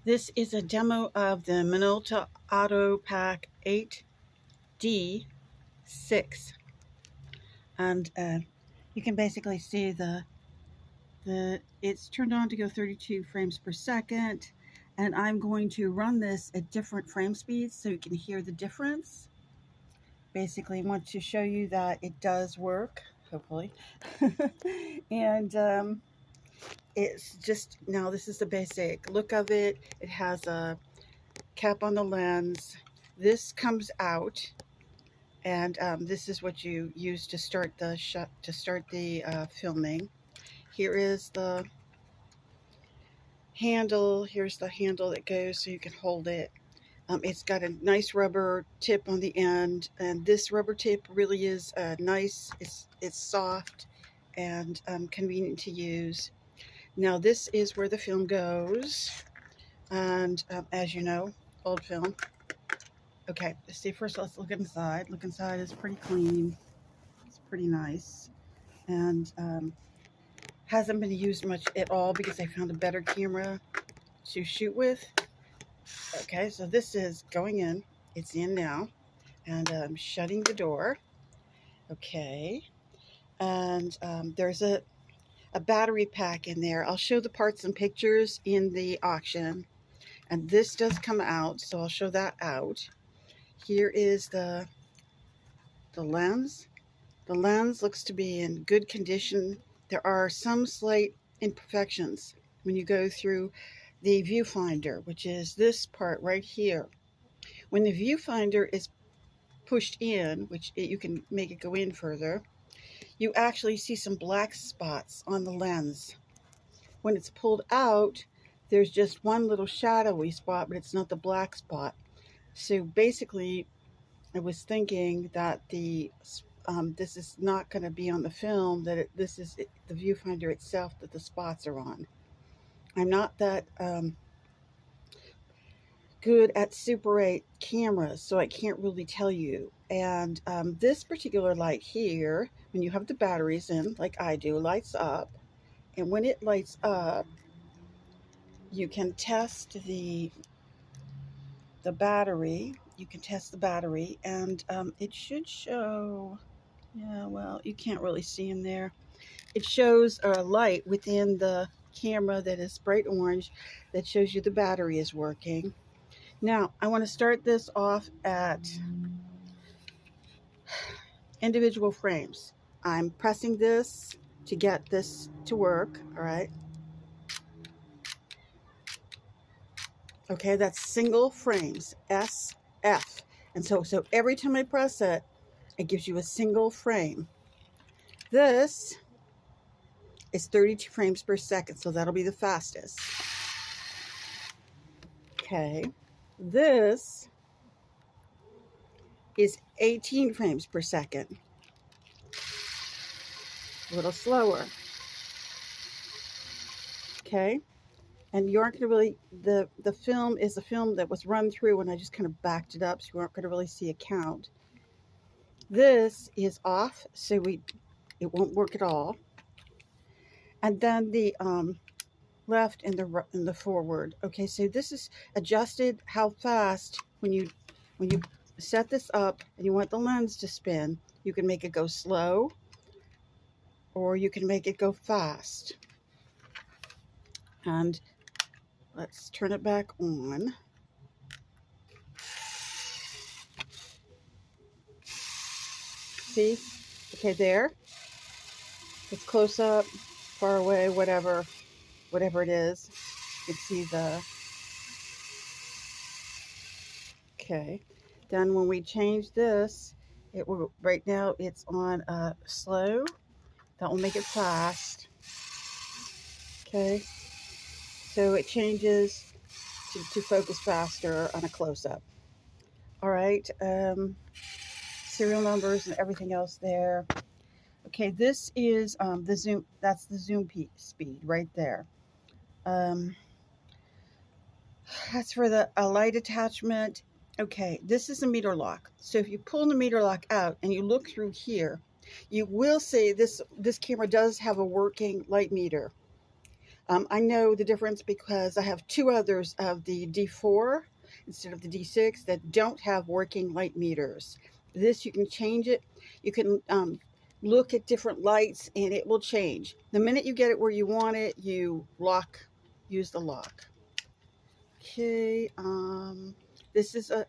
This is a demo of the Minolta Auto Pack 8D6, and you can basically see it's turned on to go 32 frames per second, and I'm going to run this at different frame speeds so you can hear the difference. Basically, I want to show you that it does work, hopefully. And it's just, now this is the basic look of it. It has a cap on the lens. This comes out, and this is what you use to start the filming. Here is the handle. Here's the handle that goes so you can hold it. It's got a nice rubber tip on the end, and this rubber tip really is nice. It's soft and convenient to use. Now this is where the film goes, and as you know, old film. Okay, see, first let's look inside. Look inside, is pretty clean. It's pretty nice, and hasn't been used much at all because I found a better camera to shoot with. Okay, so this is going in. It's in now, and I'm shutting the door. Okay, and there's a battery pack in there. I'll show the parts and pictures in the auction, and this does come out, so I'll show that out. Here is the lens. The lens looks to be in good condition. There are some slight imperfections when you go through the viewfinder, which is this part right here. When the viewfinder is pushed in, which you can make it go in further, you actually see some black spots on the lens. When it's pulled out, there's just one little shadowy spot, but it's not the black spot. So basically, I was thinking that this is not going to be on the film, that this is the viewfinder itself that the spots are on. I'm not that good at Super 8 cameras, so I can't really tell you. And this particular light here, when you have the batteries in, like I do, lights up. And when it lights up, you can test the battery. You can test the battery, and it should show, yeah, well, you can't really see in there. It shows a light within the camera that is bright orange that shows you the battery is working. Now, I want to start this off at individual frames. I'm pressing this to get this to work, all right? Okay, that's single frames, SF. And so every time I press it, it gives you a single frame. This is 32 frames per second, so that'll be the fastest. Okay, this is 18 frames per second. A little slower. Okay, and you aren't going to really, the film is a film that was run through, and I just kind of backed it up, so you aren't going to really see a count. This is off, so it won't work at all. And then the left and the forward. Okay, so this is adjusted how fast when you set this up and you want the lens to spin, you can make it go slow or you can make it go fast. And let's turn it back on. See? Okay, there. It's close up, far away, whatever it is. You can see the... Okay. Then when we change this, it will, right now it's on slow. That will make it fast. Okay. So it changes to focus faster on a close-up. All right. Serial numbers and everything else there. Okay, this is the zoom. That's the zoom speed right there. That's for the light attachment. Okay, this is a meter lock. So if you pull the meter lock out and you look through here, you will see this camera does have a working light meter. I know the difference because I have two others of the D4 instead of the D6 that don't have working light meters. This, you can change it. You can look at different lights and it will change. The minute you get it where you want it, you use the lock. Okay, this is a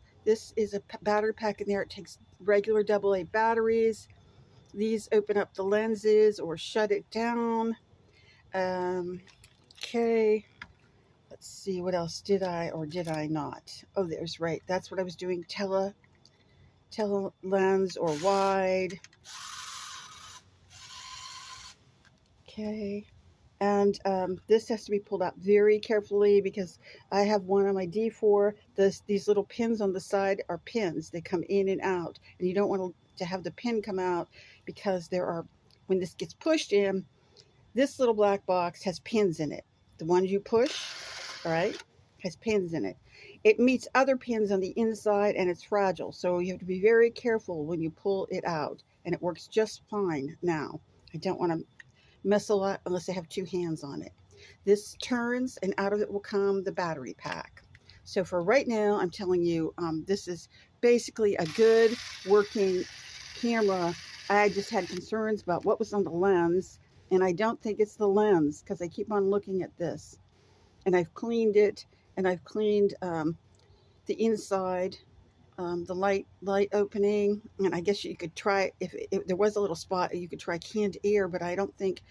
battery pack in there. It takes regular AA batteries. These open up the lenses or shut it down. Okay, let's see, what else did I or did I not? Oh, there's right. That's what I was doing. Tele lens or wide. Okay. And this has to be pulled out very carefully because I have one on my D4. These little pins on the side are pins. They come in and out. And you don't want to have the pin come out because when this gets pushed in, this little black box has pins in it. The ones you push, all right, has pins in it. It meets other pins on the inside and it's fragile. So you have to be very careful when you pull it out. And it works just fine now. I don't want to mess a lot unless I have two hands on it. This turns and out of it will come the battery pack. So for right now, I'm telling you, this is basically a good working camera. I just had concerns about what was on the lens, and I don't think it's the lens because I keep on looking at this. And I've cleaned it, and I've cleaned the inside, the light opening, and I guess you could try, if there was a little spot, you could try canned air, but I don't think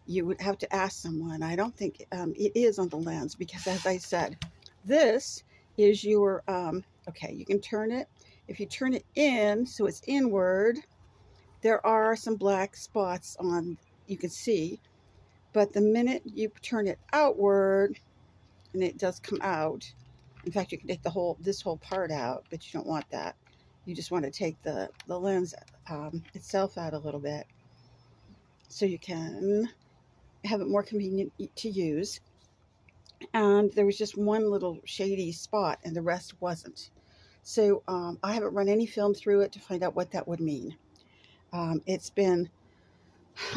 you would have to ask someone. I don't think it is on the lens because, as I said, this is your, okay, you can turn it. If you turn it in so it's inward, there are some black spots on, you can see, but the minute you turn it outward, and it does come out, in fact, you can take this whole part out, but you don't want that. You just want to take the lens itself out a little bit so you can have it more convenient to use. And there was just one little shady spot and the rest wasn't. So I haven't run any film through it to find out what that would mean. It's been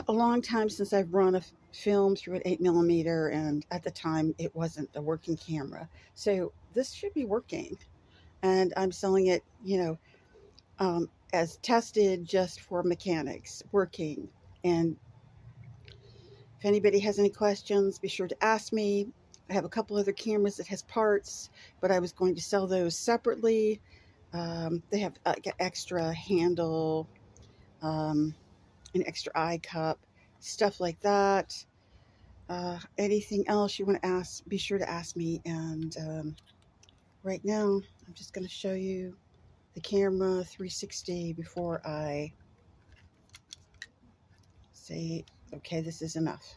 a long time since I've run a film through an 8mm, and at the time it wasn't a working camera. So this should be working, and I'm selling it, as tested just for mechanics, working. And if anybody has any questions, be sure to ask me. I have a couple other cameras that has parts, but I was going to sell those separately. They have an extra handle, an extra eye cup, stuff like that. Anything else you want to ask, be sure to ask me. And right now, I'm just going to show you the camera 360 before I say, okay, this is enough.